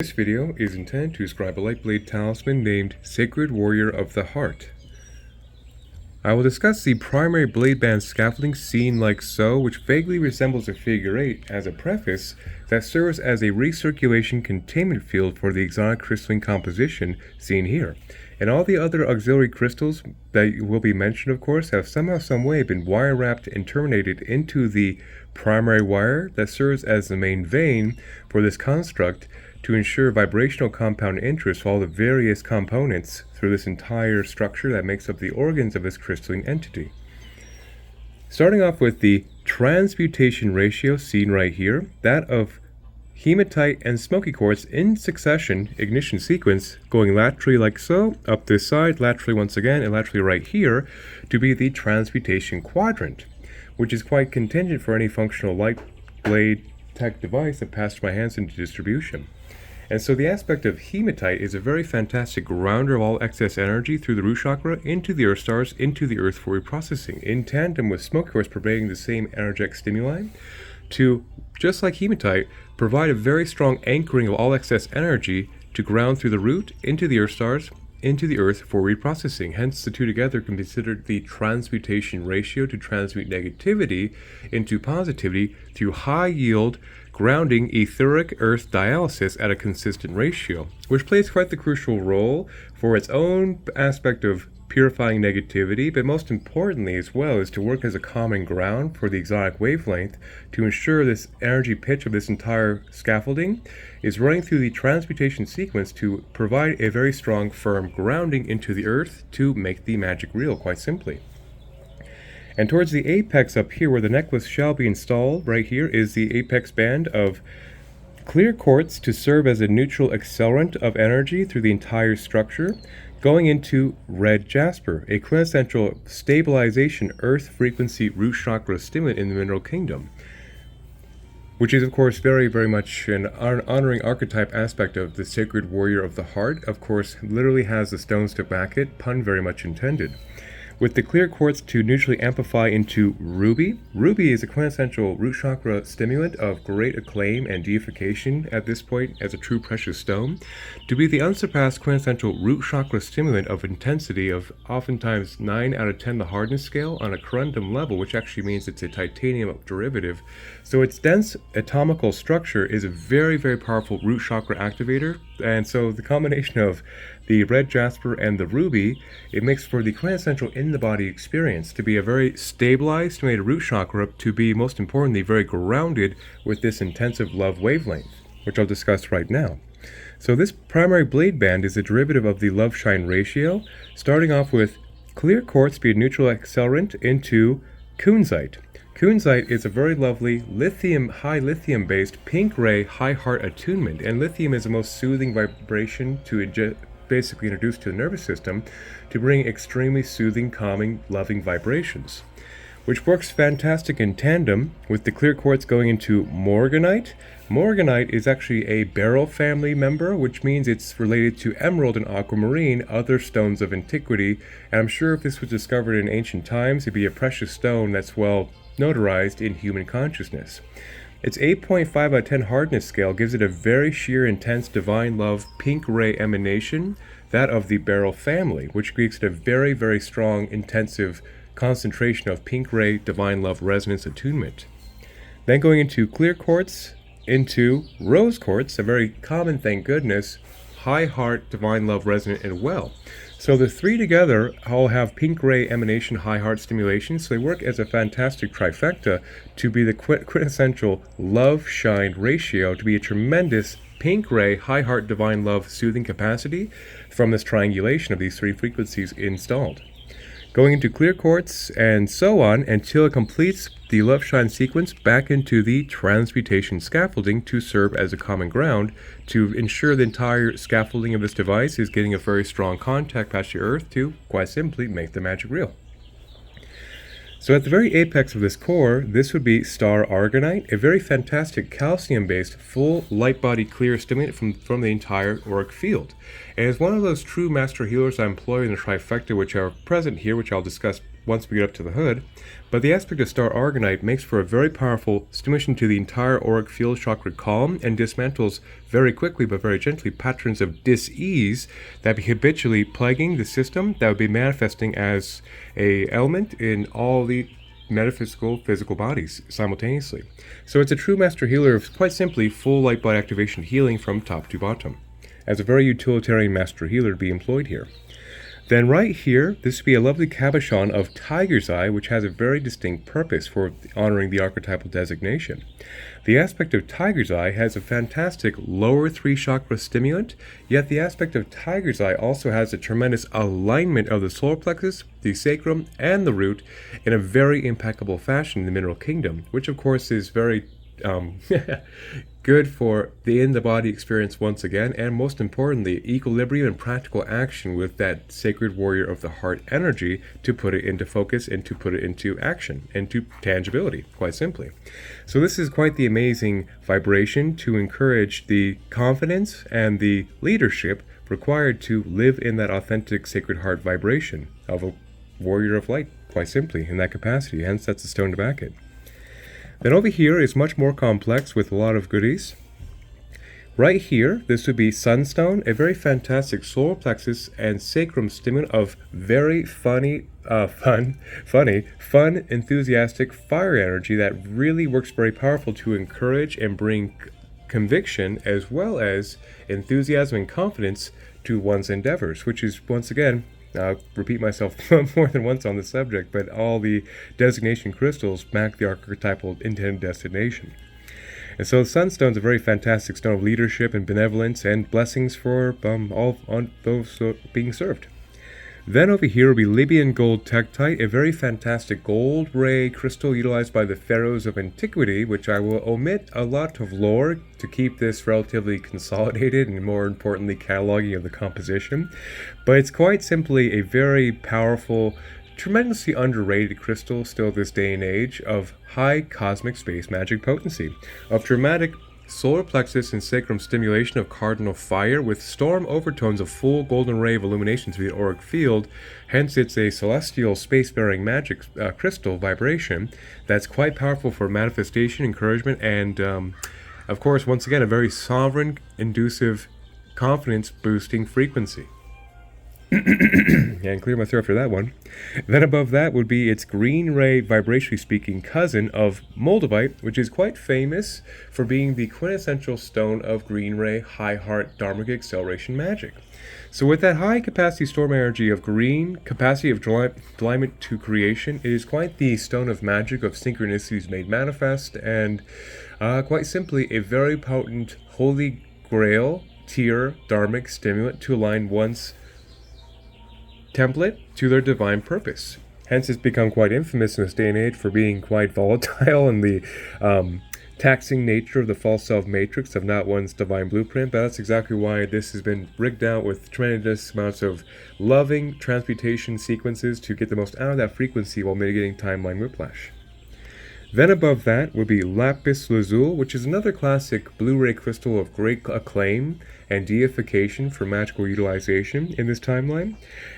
This video is intended to describe a lightblade talisman named Sacred Warrior of the Heart. I will discuss the primary blade band scaffolding seen like so, which vaguely resembles a figure 8 as a preface that serves as a recirculation containment field for the exotic crystalline composition seen here. And all the other auxiliary crystals that will be mentioned, of course, have somehow, some way been wire wrapped and terminated into the primary wire that serves as the main vein for this construct to ensure vibrational compound interest for all the various components through this entire structure that makes up the organs of this crystalline entity. Starting off with the transmutation ratio seen right here, that of hematite and smoky quartz in succession, ignition sequence, going laterally like so, up this side, laterally once again, and laterally right here, to be the transmutation quadrant, which is quite contingent for any functional light blade tech device that passed my hands into distribution. And so the aspect of hematite is a very fantastic grounder of all excess energy through the root chakra into the earth stars, into the earth for reprocessing, in tandem with smoke quartz providing the same energetic stimuli to, just like hematite, provide a very strong anchoring of all excess energy to ground through the root into the earth stars, into the earth for reprocessing. Hence, the two together can be considered the transmutation ratio to transmute negativity into positivity through high yield grounding etheric earth dialysis at a consistent ratio, which plays quite the crucial role for its own aspect of purifying negativity, but most importantly as well is to work as a common ground for the exotic wavelength to ensure this energy pitch of this entire scaffolding is running through the transmutation sequence to provide a very strong, firm grounding into the earth to make the magic real, quite simply. And towards the apex up here where the necklace shall be installed, right here, is the apex band of clear quartz to serve as a neutral accelerant of energy through the entire structure, going into red jasper, a quintessential stabilization earth frequency root chakra stimulant in the mineral kingdom, which is of course very, very much an honoring archetype aspect of the sacred warrior of the heart. Of course, literally has the stones to back it, pun very much intended. With the clear quartz to neutrally amplify into ruby. Ruby is a quintessential root chakra stimulant of great acclaim and deification at this point as a true precious stone, to be the unsurpassed quintessential root chakra stimulant of intensity of oftentimes 9 out of 10 the hardness scale on a corundum level, which actually means it's a titanium derivative. So its dense atomical structure is a very, very powerful root chakra activator, and so the combination of the red jasper and the ruby, it makes for the quintessential in-the-body experience to be a very stabilized, stimulated root chakra, to be, most importantly, very grounded with this intensive love wavelength, which I'll discuss right now. So this primary blade band is a derivative of the love-shine ratio, starting off with clear quartz be a neutral accelerant into kunzite. Kunzite is a very lovely lithium, high lithium-based pink ray high heart attunement, and lithium is the most soothing vibration to basically introduced to the nervous system to bring extremely soothing, calming, loving vibrations, which works fantastic in tandem with the clear quartz going into morganite. Morganite is actually a beryl family member, which means it's related to emerald and aquamarine, other stones of antiquity, and I'm sure if this was discovered in ancient times, it'd be a precious stone that's well notarized in human consciousness. Its 8.5 out of 10 hardness scale gives it a very sheer, intense, divine love, pink ray emanation, that of the beryl family, which makes it a very, very strong, intensive concentration of pink ray, divine love, resonance attunement. Then going into clear quartz, into rose quartz, a very common, thank goodness, high heart, divine love, resonant, and well. So the three together all have pink ray emanation, high heart stimulation, so they work as a fantastic trifecta to be the quintessential love-shine ratio, to be a tremendous pink ray, high heart, divine love, soothing capacity from this triangulation of these three frequencies installed. Going into clear quartz and so on until it completes the love shine sequence back into the transmutation scaffolding to serve as a common ground to ensure the entire scaffolding of this device is getting a very strong contact past the earth to, quite simply, make the magic real. So at the very apex of this core, this would be star argonite, a very fantastic calcium-based, full light-body clear stimulant from the entire auric field. And it's one of those true master healers I employ in the trifecta which are present here, which I'll discuss once we get up to the hood, but the aspect of star aragonite makes for a very powerful stimulation to the entire auric field chakra column and dismantles very quickly but very gently patterns of dis-ease that be habitually plaguing the system that would be manifesting as a element in all the metaphysical physical bodies simultaneously. So it's a true master healer of, quite simply, full light body activation healing from top to bottom, as a very utilitarian master healer to be employed here. Then right here, this would be a lovely cabochon of tiger's eye, which has a very distinct purpose for honoring the archetypal designation. The aspect of tiger's eye has a fantastic lower 3 chakra stimulant, yet the aspect of tiger's eye also has a tremendous alignment of the solar plexus, the sacrum, and the root in a very impeccable fashion in the mineral kingdom, which of course is very good for the in-the-body experience once again, and most importantly, equilibrium and practical action with that sacred warrior of the heart energy to put it into focus and to put it into action, into tangibility, quite simply. So this is quite the amazing vibration to encourage the confidence and the leadership required to live in that authentic sacred heart vibration of a warrior of light, quite simply, in that capacity, hence that's the stone to back it. Then over here is much more complex with a lot of goodies. Right here, this would be sunstone, a very fantastic solar plexus and sacrum stimulant of very fun, enthusiastic fire energy that really works very powerful to encourage and bring conviction as well as enthusiasm and confidence to one's endeavors, which is, once again, I'll repeat myself more than once on this subject, but all the designation crystals back the archetypal intended destination. And so the sunstone is a very fantastic stone of leadership and benevolence and blessings for all on those being served. Then over here will be Libyan gold tektite, a very fantastic gold ray crystal utilized by the pharaohs of antiquity, which I will omit a lot of lore to keep this relatively consolidated and, more importantly, cataloging of the composition. But it's quite simply a very powerful, tremendously underrated crystal still this day and age, of high cosmic space magic potency, of dramatic solar plexus and sacrum stimulation of cardinal fire with storm overtones of full golden ray of illumination through the auric field. Hence it's a celestial space-bearing magic crystal vibration that's quite powerful for manifestation, encouragement, and of course, once again, a very sovereign, inducive, confidence-boosting frequency. And clear my throat for that one. Then above that would be its green ray, vibrationally speaking, cousin of moldavite, which is quite famous for being the quintessential stone of green ray, high heart, dharmic acceleration magic. So with that high capacity storm energy of green, capacity of alignment to creation, it is quite the stone of magic of synchronicities made manifest, and quite simply a very potent holy grail tier dharmic stimulant to align one's template to their divine purpose. Hence it's become quite infamous in this day and age for being quite volatile in the taxing nature of the false self matrix of not one's divine blueprint, but that's exactly why this has been rigged out with tremendous amounts of loving transmutation sequences to get the most out of that frequency while mitigating timeline whiplash. Then above that would be lapis lazuli, which is another classic blue-ray crystal of great acclaim and deification for magical utilization in this timeline.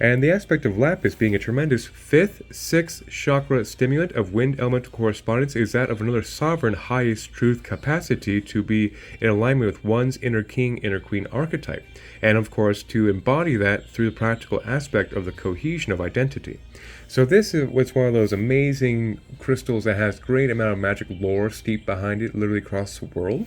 And the aspect of lapis being a tremendous 5th, 6th chakra stimulant of wind elemental correspondence is that of another sovereign highest truth capacity to be in alignment with one's inner king, inner queen archetype. And of course, to embody that through the practical aspect of the cohesion of identity. So this is what's one of those amazing crystals that has great amount of magic lore steeped behind it, literally across the world.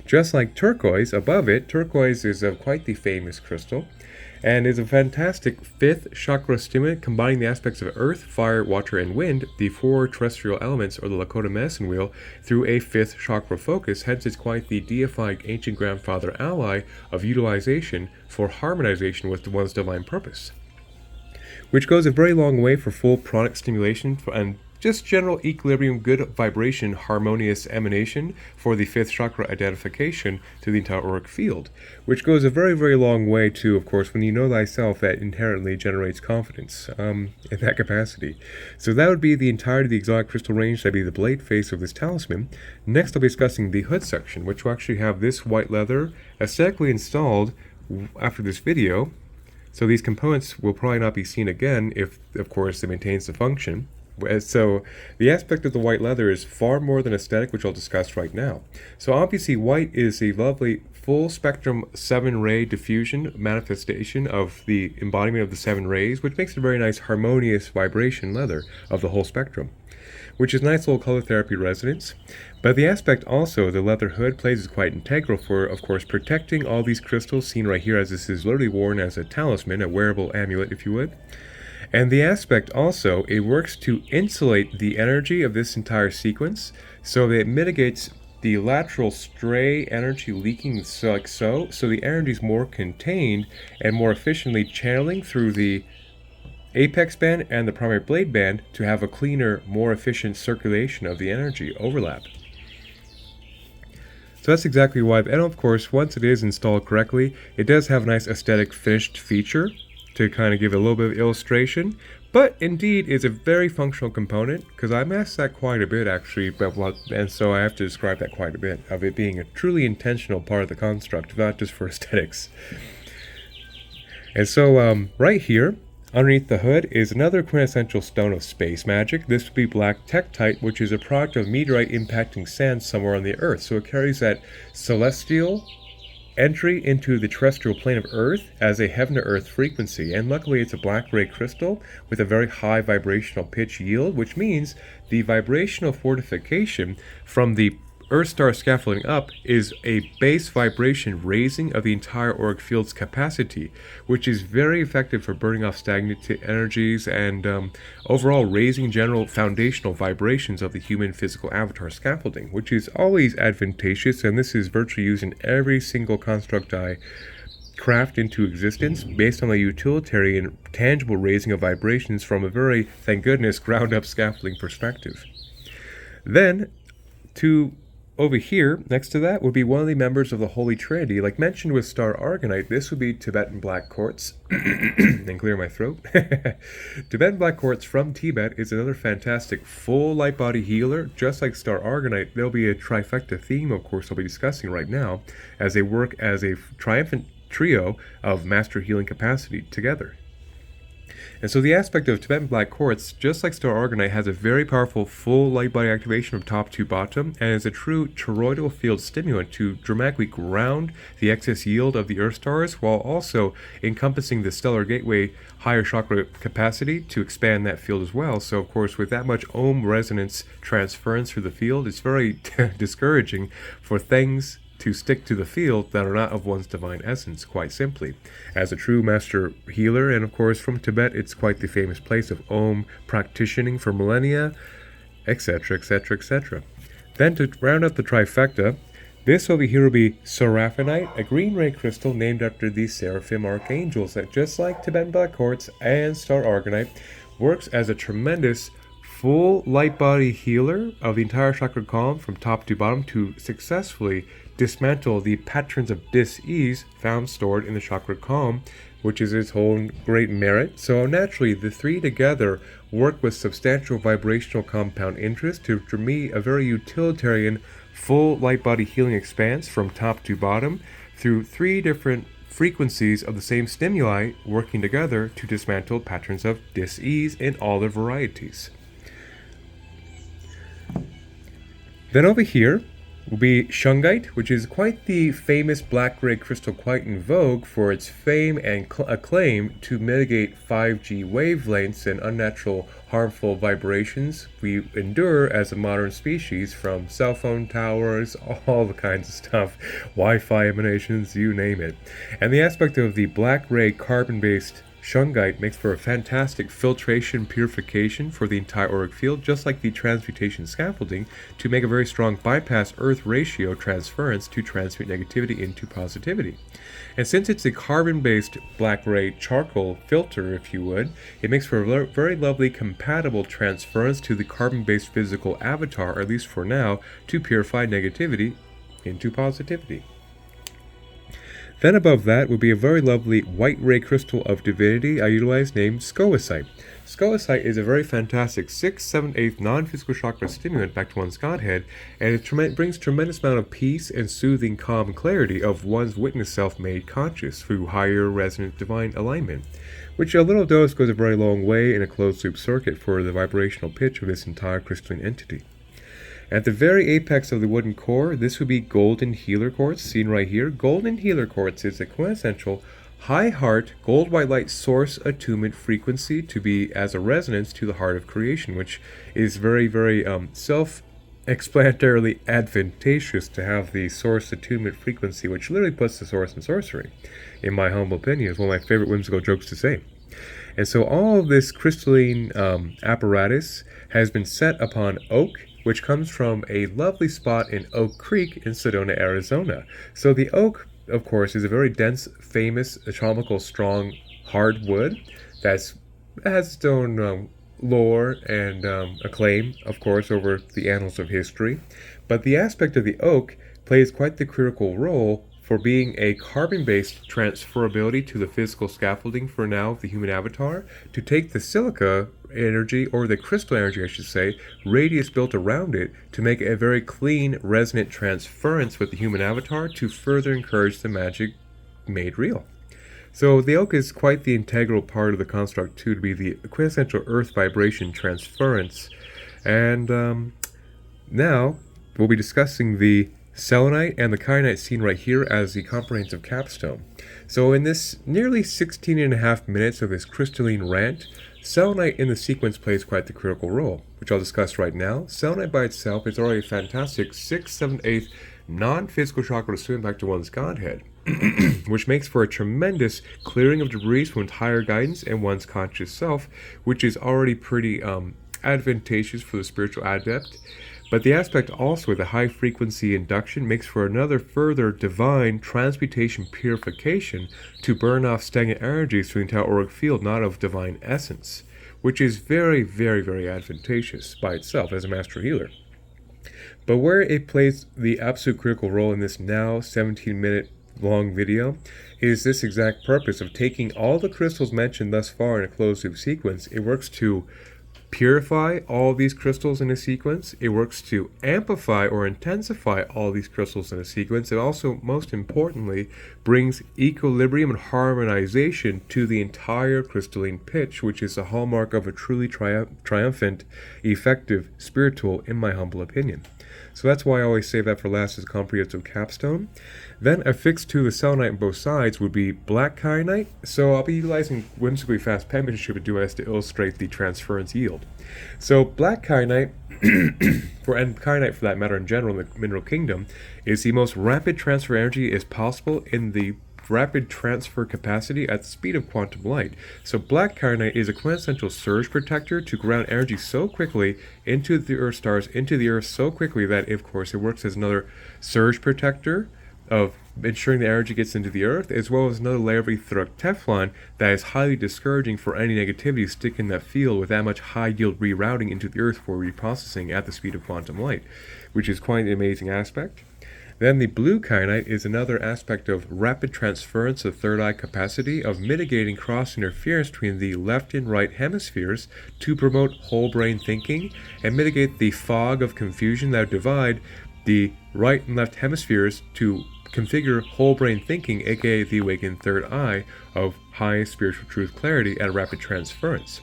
Just like turquoise, above it, turquoise is quite the famous crystal, and is a fantastic 5th chakra stimulant combining the aspects of earth, fire, water, and wind, the 4 terrestrial elements, or the Lakota medicine wheel, through a 5th chakra focus. Hence it's quite the deified ancient grandfather ally of utilization for harmonization with one's divine purpose, which goes a very long way for full pranic stimulation and just general equilibrium, good vibration, harmonious emanation for the 5th chakra identification to the entire auric field, which goes a very, very long way to, of course, when you know thyself, that inherently generates confidence in that capacity. So that would be the entirety of the exotic crystal range. That'd be the blade face of this talisman. Next, I'll be discussing the hood section, which will actually have this white leather aesthetically installed after this video, So these components will probably not be seen again if, of course, it maintains the function. So the aspect of the white leather is far more than aesthetic, which I'll discuss right now. So obviously white is a lovely full spectrum 7-ray diffusion manifestation of the embodiment of the 7 rays, which makes a very nice harmonious vibration leather of the whole spectrum, which is a nice little color therapy resonance. But the aspect also, the leather hood plays is quite integral for, of course, protecting all these crystals seen right here, as this is literally worn as a talisman, a wearable amulet, if you would. And the aspect also, it works to insulate the energy of this entire sequence so that it mitigates the lateral stray energy leaking so the energy is more contained and more efficiently channeling through the apex band and the primary blade band to have a cleaner, more efficient circulation of the energy overlap. So that's exactly why, and of course, once it is installed correctly, it does have a nice aesthetic finished feature to kind of give a little bit of illustration, but indeed is a very functional component, because I'm asked that quite a bit actually, and so I have to describe that quite a bit, of it being a truly intentional part of the construct, not just for aesthetics. And so right here, underneath the hood is another quintessential stone of space magic. This would be black tektite, which is a product of meteorite impacting sand somewhere on the Earth. So it carries that celestial entry into the terrestrial plane of Earth as a heaven-to-earth frequency. And luckily it's a black gray crystal with a very high vibrational pitch yield, which means the vibrational fortification from the Earth-star scaffolding up is a base vibration raising of the entire auric field's capacity, which is very effective for burning off stagnant energies and overall raising general foundational vibrations of the human physical avatar scaffolding, which is always advantageous, and this is virtually used in every single construct I craft into existence based on the utilitarian, tangible raising of vibrations from a very, thank goodness, ground-up scaffolding perspective. Then, over here, next to that, would be one of the members of the Holy Trinity. Like mentioned with Star Argonite, this would be Tibetan Black Quartz. And clear my throat. Tibetan Black Quartz from Tibet is another fantastic full light body healer. Just like Star Argonite, there'll be a trifecta theme, of course, I'll be discussing right now, as they work as a triumphant trio of master healing capacity together. And so the aspect of Tibetan Black Quartz, just like Star Argonite, has a very powerful full light body activation from top to bottom, and is a true toroidal field stimulant to dramatically ground the excess yield of the Earth stars, while also encompassing the stellar gateway higher chakra capacity to expand that field as well. So of course, with that much ohm resonance transference through the field, it's very discouraging for things to stick to the field that are not of one's divine essence, quite simply. As a true master healer, and of course from Tibet, it's quite the famous place of Om practicing for millennia, etc., etc., etc. Then to round out the trifecta, this over here will be Seraphinite, a green ray crystal named after the seraphim archangels that, just like Tibetan Black Quartz and Star Argonite, works as a tremendous full light body healer of the entire chakra column from top to bottom to successfully dismantle the patterns of dis-ease found stored in the chakra column, which is its whole great merit. So naturally, the three together work with substantial vibrational compound interest to, for me, a very utilitarian full light body healing expanse from top to bottom through 3 different frequencies of the same stimuli working together to dismantle patterns of dis-ease in all their varieties. Then over here will be shungite, which is quite the famous black-gray crystal, quite in vogue for its fame and acclaim to mitigate 5G wavelengths and unnatural harmful vibrations we endure as a modern species, from cell phone towers, all the kinds of stuff, Wi-Fi emanations, you name it. And the aspect of the black-gray carbon-based shungite makes for a fantastic filtration purification for the entire auric field, just like the transmutation scaffolding, to make a very strong bypass earth ratio transference to transmute negativity into positivity. And since it's a carbon-based black-gray charcoal filter, if you would, it makes for a very lovely compatible transference to the carbon-based physical avatar, at least for now, to purify negativity into positivity. Then above that would be a very lovely white ray crystal of divinity I utilize named Scoicite. Scoicite is a very fantastic 6, 7, 8 non-physical chakra stimulant back to one's godhead, and it brings tremendous amount of peace and soothing calm and clarity of one's witness self made conscious through higher resonant divine alignment, which a little dose goes a very long way in a closed loop circuit for the vibrational pitch of this entire crystalline entity. At the very apex of the wooden core, this would be golden healer quartz, seen right here. Golden healer quartz is a quintessential high heart gold white light source attunement frequency to be as a resonance to the heart of creation, which is very, very self-explanatorily advantageous to have the source attunement frequency, which literally puts the source in sorcery, in my humble opinion. Is one of my favorite whimsical jokes to say. And so all of this crystalline apparatus has been set upon oak, which comes from a lovely spot in Oak Creek in Sedona, Arizona. So the oak, of course, is a very dense, famous, economical, strong hardwood that has its own lore and acclaim, of course, over the annals of history. But the aspect of the oak plays quite the critical role for being a carbon-based transferability to the physical scaffolding for now the human avatar, to take the silica energy, or the crystal energy I should say, radius built around it, to make a very clean resonant transference with the human avatar to further encourage the magic made real. So the oak is quite the integral part of the construct too, to be the quintessential earth vibration transference. And now we'll be discussing the selenite and the kyanite seen right here as the comprehensive capstone. So in this nearly 16 and a half minutes of this crystalline rant, selenite in the sequence plays quite the critical role, which I'll discuss right now. Selenite by itself is already a fantastic 6, 7, 8 non-physical chakra to swim back to one's godhead, which makes for a tremendous clearing of debris from entire guidance and one's conscious self, which is already pretty advantageous for the spiritual adept. But the aspect also with the high frequency induction makes for another further divine transmutation purification to burn off stagnant energies through the entire auric field, not of divine essence, which is very, very, very advantageous by itself as a master healer. But where it plays the absolute critical role in this now 17-minute long video is this exact purpose of taking all the crystals mentioned thus far in a closed loop sequence. It works to purify all these crystals in a sequence. It works to amplify or intensify all these crystals in a sequence. It also, most importantly, brings equilibrium and harmonization to the entire crystalline pitch, which is a hallmark of a truly triumphant, effective spiritual, in my humble opinion. So that's why I always save that for last as a comprehensive capstone. Then affixed to the selenite on both sides would be black kyanite. So I'll be utilizing whimsically fast penmanship and do to illustrate the transference yield. So black kyanite, and kyanite for that matter in general in the mineral kingdom, is the most rapid transfer energy is possible in the rapid transfer capacity at the speed of quantum light. So black kyanite is a quintessential surge protector to ground energy so quickly into the Earth stars, into the Earth so quickly that, of course, it works as another surge protector of ensuring the energy gets into the Earth, as well as another layer of etheric Teflon that is highly discouraging for any negativity sticking in that field with that much high yield rerouting into the Earth for reprocessing at the speed of quantum light, which is quite an amazing aspect. Then the blue kyanite is another aspect of rapid transference of third eye capacity of mitigating cross interference between the left and right hemispheres to promote whole brain thinking and mitigate the fog of confusion that would divide the right and left hemispheres to configure whole brain thinking, aka the awakened third eye of high spiritual truth clarity at a rapid transference.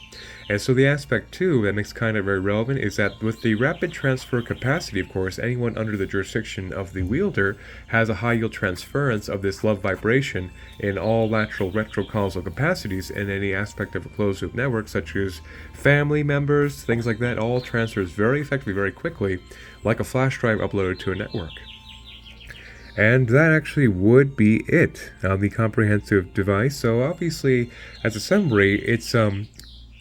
And so the aspect too that makes kind of very relevant is that with the rapid transfer capacity, of course, anyone under the jurisdiction of the wielder has a high yield transference of this love vibration in all lateral retrocausal capacities in any aspect of a closed loop network, such as family members, things like that, all transfers very effectively, very quickly, like a flash drive uploaded to a network. And that actually would be it on the comprehensive device. So obviously, as a summary, it's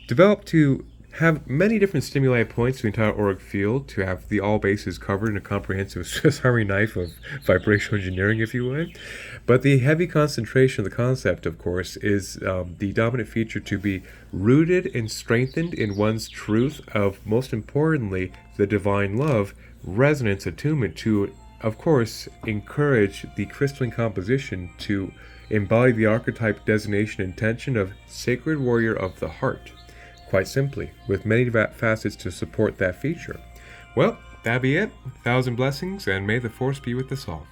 developed to have many different stimuli points to the entire auric field, to have the all bases covered in a comprehensive Swiss Army knife of vibrational engineering, if you would. But the heavy concentration of the concept, of course, is the dominant feature to be rooted and strengthened in one's truth of, most importantly, the divine love, resonance, attunement to of course, encourage the crystalline composition to embody the archetype designation intention of Sacred Warrior of the Heart. Quite simply, with many facets to support that feature. Well, that'd be it. 1,000 blessings, and may the Force be with us all.